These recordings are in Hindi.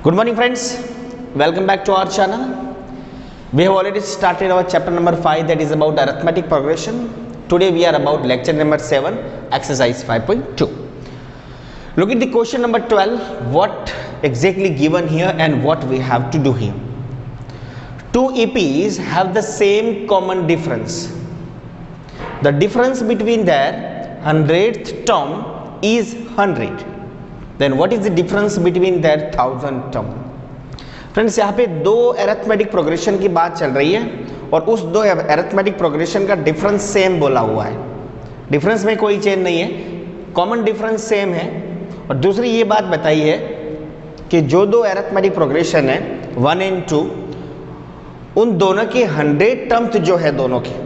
Good morning friends, welcome back to our channel. We have already started our chapter number 5, that is about arithmetic progression. Today we are about lecture number 7, exercise 5.2. Look at the question number 12, what exactly given here and what we have to do here. Two EPs have the same common difference. The difference between their 100th term is 100. Then what is the difference between their 1000 term? Friends यहाँ पे दो अरिथमेटिक प्रोग्रेशन की बात चल रही है और उस दो अरिथमेटिक प्रोग्रेशन का डिफरेंस सेम बोला हुआ है. डिफरेंस में कोई चेंज नहीं है, कॉमन डिफरेंस सेम है. और दूसरी ये बात बताई है कि जो दो अरिथमेटिक प्रोग्रेशन है 1 and 2, उन दोनों के 100 टर्म्स जो है दोनों के,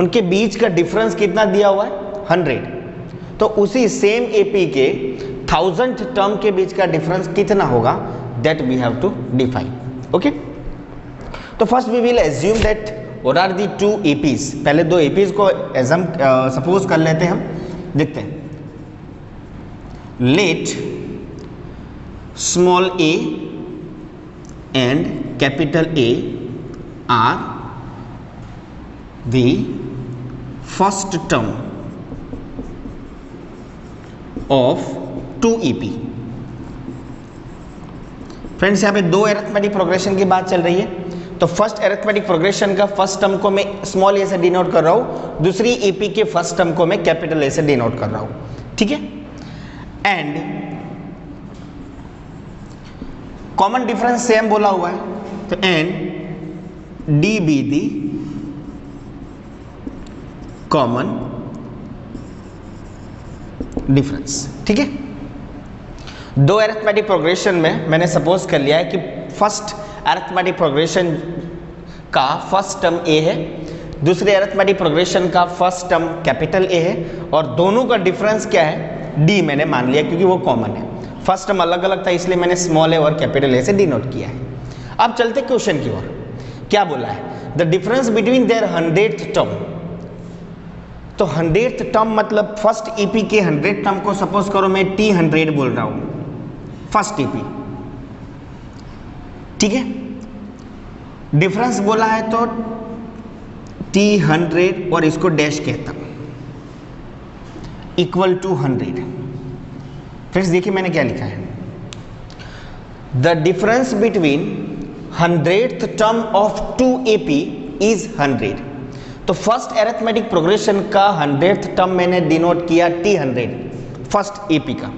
उनके बीच का डिफरेंस कितना दिया हुआ है 100. तो उसी सेम एपी के 1000th टर्म के बीच का डिफरेंस कितना होगा, that we have to define. Okay, तो first we will assume that what are the two APs. पहले दो एपीज को एजम सपोज कर लेते हैं, हम देखते हैं. Let small A and capital A R the first term of 2 EP. Friends यहाँ पे दो अरिथमेटिक प्रोग्रेशन की बात चल रही है. तो फर्स्ट अरिथमेटिक प्रोग्रेशन का फर्स्ट टर्म को मैं स्मॉल ए से डिनोट कर रहा हूँ, दूसरी EP के फर्स्ट टर्म को मैं कैपिटल ए से डिनोट कर रहा हूँ. ठीक है, एंड कॉमन डिफरेंस सेम बोला हुआ है, तो and D be the common difference. ठीक है, दो अरिथमेटिक प्रोग्रेशन में मैंने सपोज कर लिया है कि फर्स्ट अरिथमेटिक प्रोग्रेशन का फर्स्ट टर्म ए है, दूसरे अरिथमेटिक प्रोग्रेशन का फर्स्ट टर्म कैपिटल ए है, और दोनों का डिफरेंस क्या है डी मैंने मान लिया क्योंकि वो कॉमन है. फर्स्ट टर्म अलग अलग था इसलिए मैंने स्मॉल ए और कैपिटल ए से डिनोट किया है. अब चलते क्वेश्चन की ओर. क्या बोला है, the difference between their 100th term. तो 100th टर्म मतलब फर्स्ट ईपी के 100 टर्म को सपोज करो मैं T100 बोल रहा हूं, फर्स्ट ईपी. ठीक है, डिफरेंस बोला है तो T100 और इसको डैश कहता हूं इक्वल टू 100. फ्रेंड्स देखिए मैंने क्या लिखा है, the difference between 100th term of 2 AP is 100. तो फर्स्ट अरिथमेटिक प्रोग्रेशन का 100th टर्म मैंने डिनोट किया T100 फर्स्ट एपी का.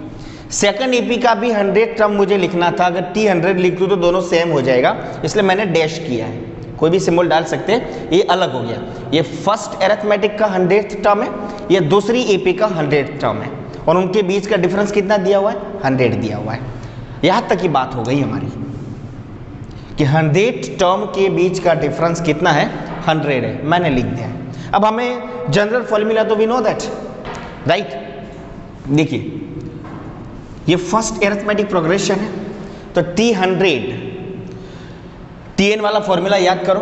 सेकंड एपी का भी 100th टर्म मुझे लिखना था, अगर T100 लिख दूं तो दोनों सेम हो जाएगा, इसलिए मैंने डैश किया है. कोई भी सिंबल डाल सकते हैं, ये अलग हो गया. ये फर्स्ट अरिथमेटिक का 100th टर्म है, ये दूसरी एपी का 100th टर्म है, और उनके बीच का डिफरेंस कितना दिया हुआ है 100 दिया हुआ है. यहां तक की बात हो गई हमारी कि 100th टर्म के बीच का डिफरेंस कितना है 100 है, मैंने लिख दिया. अब हमें जनरल फॉर्मूला तो वी नो दैट, राइट. देखिए ये फर्स्ट अरिथमेटिक प्रोग्रेशन है, तो T100 Tn वाला फॉर्मूला याद करो,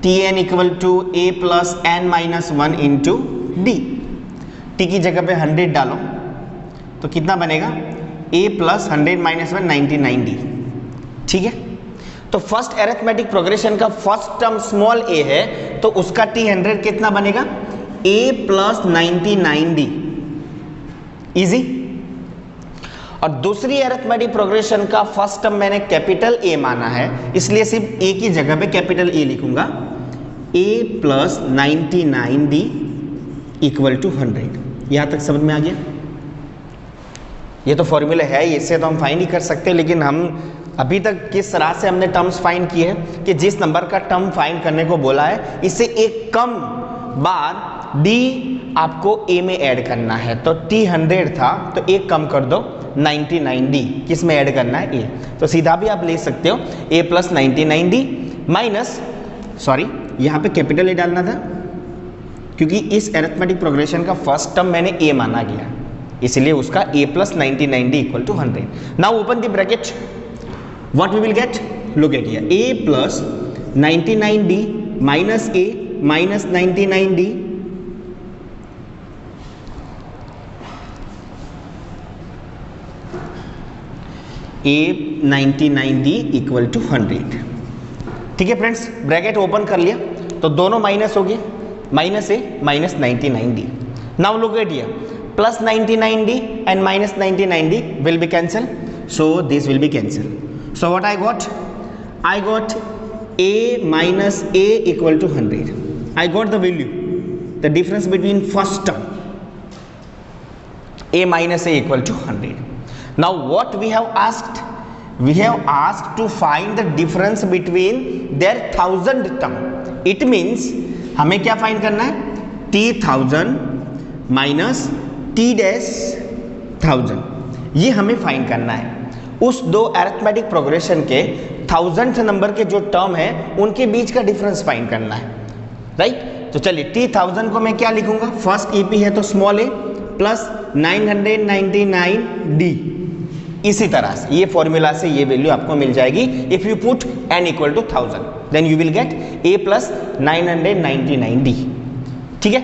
Tn equal to a plus n minus 1 into D. T की जगह पे 100 डालो तो कितना बनेगा a प्लस 100 माइनस 1 99D. ठीक है, तो फर्स्ट अरिथमेटिक प्रोग्रेशन का फर्स्ट टर्म स्मॉल a है, तो उसका T100 कितना बनेगा a प्लस 99D. इजी. और दूसरी अरिथमेटिक प्रोग्रेशन का फर्स्ट टर्म मैंने कैपिटल A माना है, इसलिए सिर्फ A की जगह पे कैपिटल A लिखूंगा, a plus 99D equal to 100. यहां तक समझ में आ गया. ये तो फॉर्मूला है, इससे तो हम फाइंड ही कर सकते हैं, लेकिन हम अभी तक किस तरह से हमने टर्म्स फाइंड किए हैं कि जिस नंबर का टर्म फाइंड करने को बोला है इससे एक कम बार D आपको A में ऐड करना है. तो T100 था तो एक कम कर दो 99D, किस में ऐड करना है A. तो सीधा भी आप ले सकते हो A plus 99D minus, sorry यहाँ पे कैपिटल A डालना था क्योंकि इस अरिथमेटिक प्रोग्रेशन का फर्स्ट टर्म मैंने A माना गया, इसलिए उसका A plus 99D equal to 100. Now open the bracket, what we will get, look at here, A plus 99D minus A minus 99D A99D equal to 100। ठीक है फ्रेंड्स, ब्रैकेट ओपन कर लिया तो दोनों माइनस हो गए, minus A minus 99D। Now look at here, plus 99D and minus 99D will be cancel, so this will be cancel. So what I got A minus A equal to 100. I got the value, the difference between first term, A minus A equal to 100. Now what we have asked? We have asked to find the difference between their 1000 term. It means हमें क्या फाइंड करना है? T1000 minus T dash 1000, ये हमें फाइंड करना है। उस दो अरिथमेटिक प्रोग्रेशन के 1000th नंबर के जो टर्म है उनके बीच का डिफरेंस फाइंड करना है, राइट? तो चलिए T1000 को मैं क्या लिखूंगा? फर्स्ट EP है तो स्मॉल a प्लस 999D। इसी तरह से ये फॉर्मूला से ये वैल्यू आपको मिल जाएगी। If you put n equal to 1000 then you will get a plus 999D। ठीक है,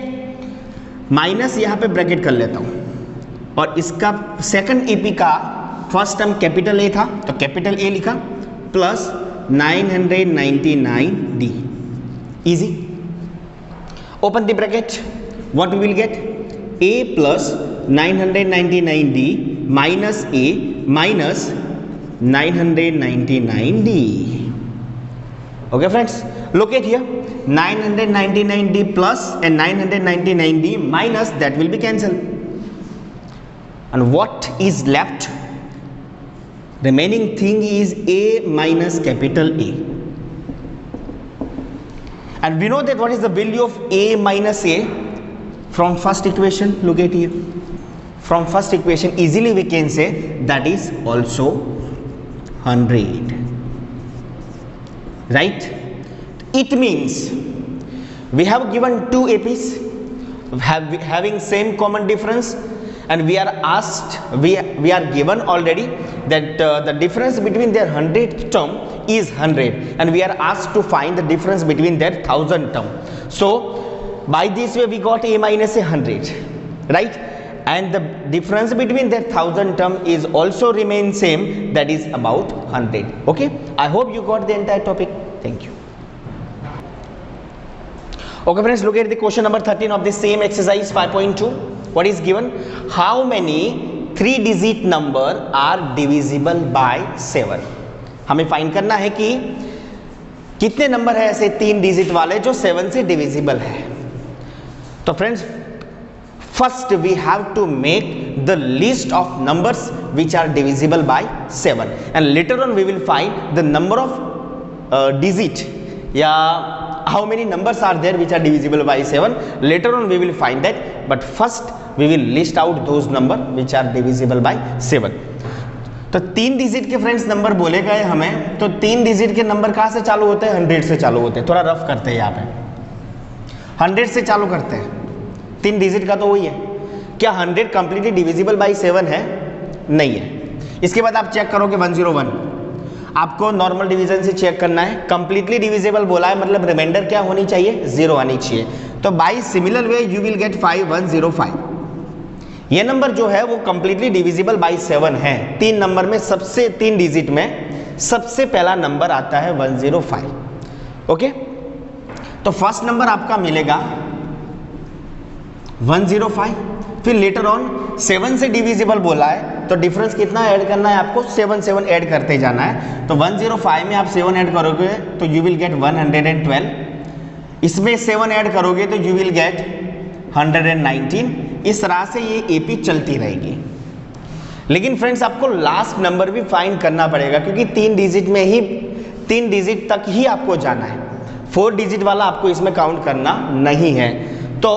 माइनस यहाँ पे ब्रैकेट कर लेता हूँ और इसका सेकंड EP का फर्स्ट टर्म कैपिटल A था तो कैपिटल A लिखा plus 999D। Easy, open the bracket, what we will get? A plus 999D minus A minus 999D। Okay friends, look at here, 999D plus and 999D minus, that will be cancelled, and what is left? Remaining thing is A minus capital A, and we know that what is the value of A minus A from first equation. Look at here, from first equation easily we can say that is also 100, right? It means we have given two APs having same common difference, and we are asked, we are given already that the difference between their 100th term is 100, and we are asked to find the difference between their 1000th term. So by this way we got A minus A 100, right? And the difference between their 1000 term is also remain same, that is about 100. Okay, I hope you got the entire topic. Thank you. Okay friends, look at the question number 13 of the same exercise 5.2. What is given? How many 3-digit number are divisible by 7? हमें फाइंड करना है कि कितने नंबर है ऐसे 3 डिजिट वाले जो 7 से डिविजिबल है। तो friends, first we have to make the list of numbers which are divisible by 7, and later on we will find the number of digit या how many numbers are there which are divisible by 7. Later on we will find that, but first we will list out those number which are divisible by 7. तो 3 डिजिट के फ्रेंड्स नंबर बोले गए हमें, तो 3 डिजिट के नंबर कहाँ से चालू होते हैं? 100 से चालू होते हैं। थोड़ा रफ करते हैं यहाँ पे, 100 से चालू करते हैं। 3 डिजिट का तो वही है। क्या 100 कंप्लीटली डिविजिबल बाई 7 है? नहीं है। इसके बाद आप चेक करोगे 101, आपको नॉर्मल डिवीजन से चेक करना है। कंप्लीटली डिविजिबल बोला है मतलब रिमाइंडर क्या होनी चाहिए? 0 आनी चाहिए। तो by similar way you will get 5105। ये नंबर जो है वो कंप्लीटली डिविजिबल बाय 7 है। 3 नंबर में सबसे 3 डिजिट में सबसे पहला नंबर आता है 105। ओके, तो फर्स्ट नंबर आपका मिलेगा 105, फिर लेटर ऑन 7 से डिविजिबल बोला है तो डिफरेंस कितना ऐड करना है आपको? 7 ऐड करते जाना है। तो 105 में आप 7 ऐड करोगे तो यू विल गेट 112, इसमें 7 ऐड करोगे तो यू विल गेट 119। इस तरह से ये एपी चलती रहेगी। लेकिन फ्रेंड्स आपको लास्ट नंबर भी फाइंड करना पड़ेगा क्योंकि 3 डिजिट में ही 3 डिजिट तक ही आपको जाना है। 4 डिजिट वाला आपको इसमें काउंट करना नहीं है। तो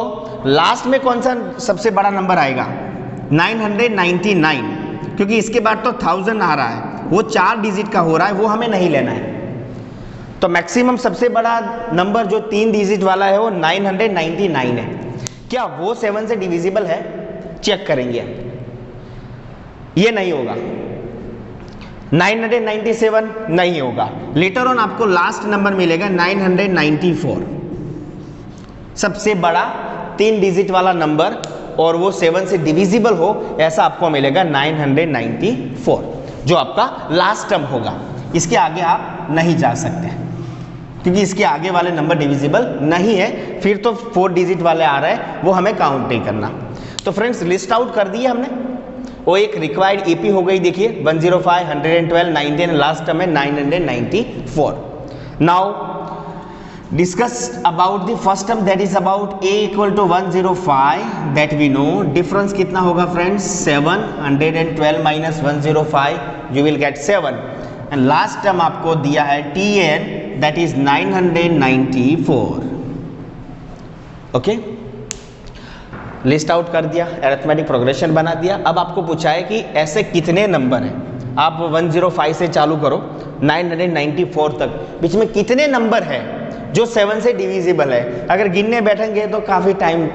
लास्ट में कौन सा सबसे बड़ा नंबर आएगा? 999, क्योंकि इसके बाद तो 1000 आ रहा है, वो 4 डिजिट का हो रहा है, वो हमें नहीं लेना है। तो मैक्सिमम सबसे बड़ा नंबर जो 3 डिजिट वाला है वो 999 है। क्या वो 7 से डिविजिबल है? चेक करेंगे, ये नहीं होगा। 997 नहीं होगा। लेटर ऑन आपको लास्ट नंबर मिलेगा 994, सबसे बड़ा 3 डिजिट वाला नंबर, और वो 7 से डिविजिबल हो ऐसा आपको मिलेगा 994। जो आपका लास्ट टर्म होगा, इसके आगे आप नहीं जा सकते क्योंकि इसके आगे वाले नंबर डिविजिबल नहीं है, फिर तो 4 डिजिट वाले आ रहे हैं, वो हमें काउंट नहीं करना। तो फ्रेंड्स लिस्ट आउट कर दिया हमने, वो एक रिक्वायर्ड एपी हो गई, देखिए 105, 112, 90, लास्ट टर्म है 994। Now discuss about the first term, that is about a equal to 105, that we know. Difference कितना होगा friends? 7, 112 minus 105, you will get 7। And last term आपको दिया है tn, that is 994। Okay, list out कर दिया, अरिथमेटिक प्रोग्रेशन बना दिया। अब आपको पूछा है कि ऐसे कितने नंबर हैं, आप 105 से चालू करो 994 तक, बीच में कितने नंबर है जो 7 से डिविजिबल है। अगर गिनने बैठेंगे तो काफ़ी टाइम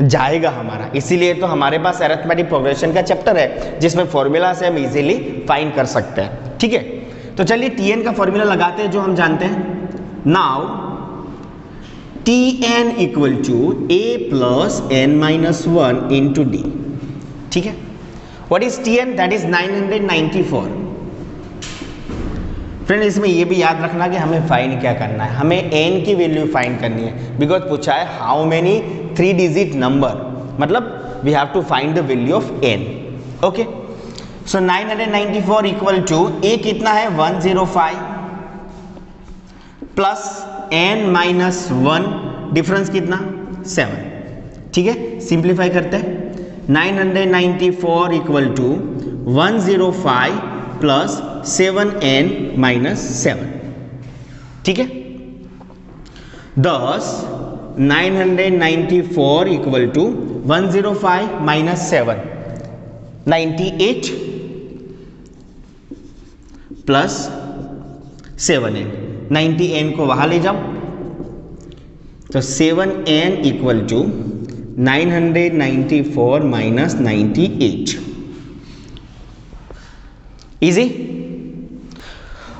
जाएगा हमारा, इसीलिए तो हमारे पास अरिथमेटिक प्रोग्रेशन का चैप्टर है जिसमें फॉर्मूला से हम इजीली फाइंड कर सकते हैं। ठीक है, तो चलिए tn का फॉर्मूला लगाते हैं जो हम जानते हैं। Now tn equal to a plus n minus 1 into d। ठीक है, what is tn? That is 994। Friend इसमें ये भी याद रखना कि हमें फाइंड क्या करना है, हमें n की वैल्यू फाइंड करनी है, बिकॉज पूछा है हाउ मेनी 3 डिजिट नंबर, मतलब we have to find the value of n। Okay, so 994 equal to a कितना है 105 प्लस n माइनस 1, डिफरेंस कितना 7। ठीक है, सिंप्लीफाई करते हैं। 994 equal to 105 plus 7n minus 7। ठीक है, thus 994 equal to 105 minus 7, 98 plus 7n, 90n को वहां ले जाओ, तो 7n equal to 994 minus 98। Easy?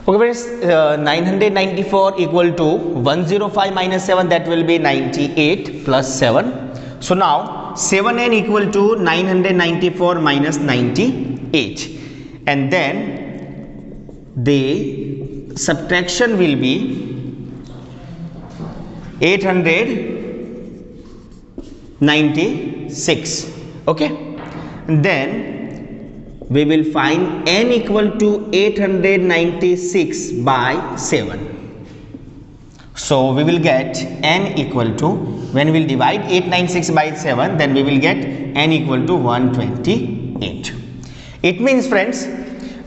Okay friends, 994 equal to 105 minus 7, that will be 98 plus 7। So now 7n equal to 994 minus 98, and then the subtraction will be 896. Okay, then we will find n equal to 896 by 7. So we will get n equal to, when we will divide 896 by 7, then we will get n equal to 128. It means friends,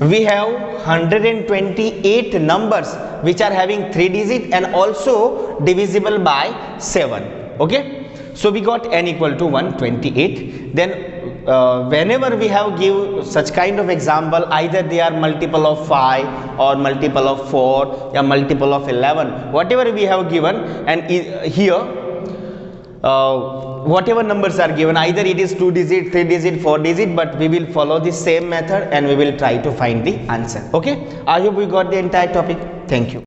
we have 128 numbers which are having 3 digit and also divisible by 7. Okay, so we got n equal to 128. Then whenever we have give such kind of example, either they are multiple of 5 or multiple of 4 or multiple of 11, whatever we have given, and here whatever numbers are given, either it is 2 digit, 3 digit, 4 digit, but we will follow the same method and we will try to find the answer. Okay, I hope we got the entire topic. Thank you.